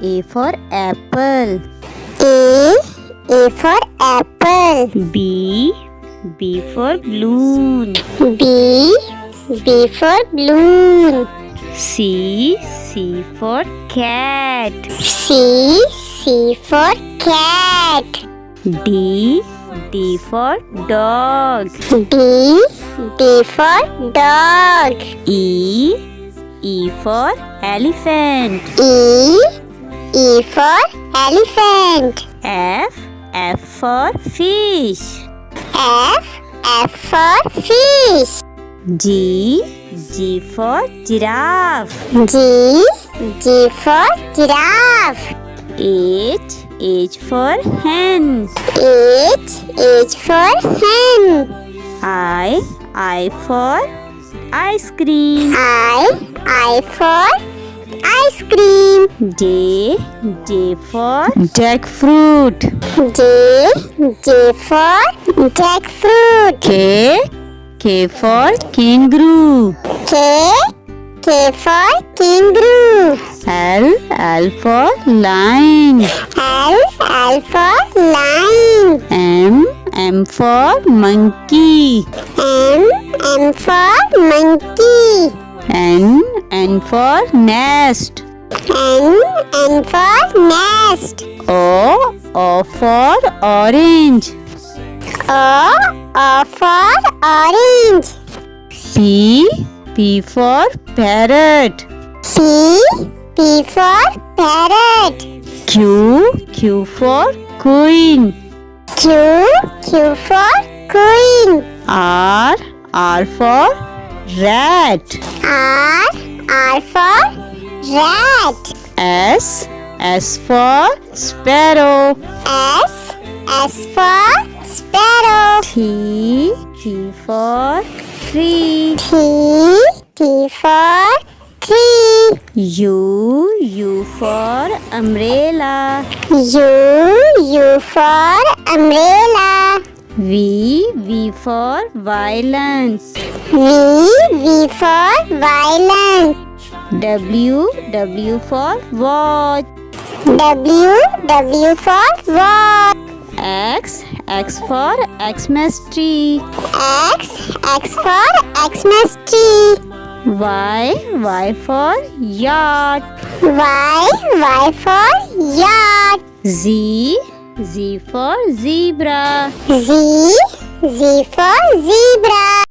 A for apple. A for apple. B for balloon. B for balloon. C for cat. C for cat. D for dog. D for dog. E for elephant. E for elephant. F for fish. F for fish. G for giraffe. G for giraffe. H for hen. H for hen. I for ice cream. I for ice cream. J for jackfruit. J for jackfruit. K for kangaroo. K for kangaroo. L for lion. L for lion. M for monkey. M for monkey. N for nest. N for nest. O for orange. O for orange. P for parrot. P for parrot. Q for queen. Q for queen. R for rat. R for rat. S for sparrow. S for sparrow. T for tree. T for tree. U for umbrella. U for umbrella. V for violence. V for violence. W for watch. W for watch. X for Xmas tree. X for Xmas tree. Y for yacht. Y for yacht. Z for zebra. Z for zebra.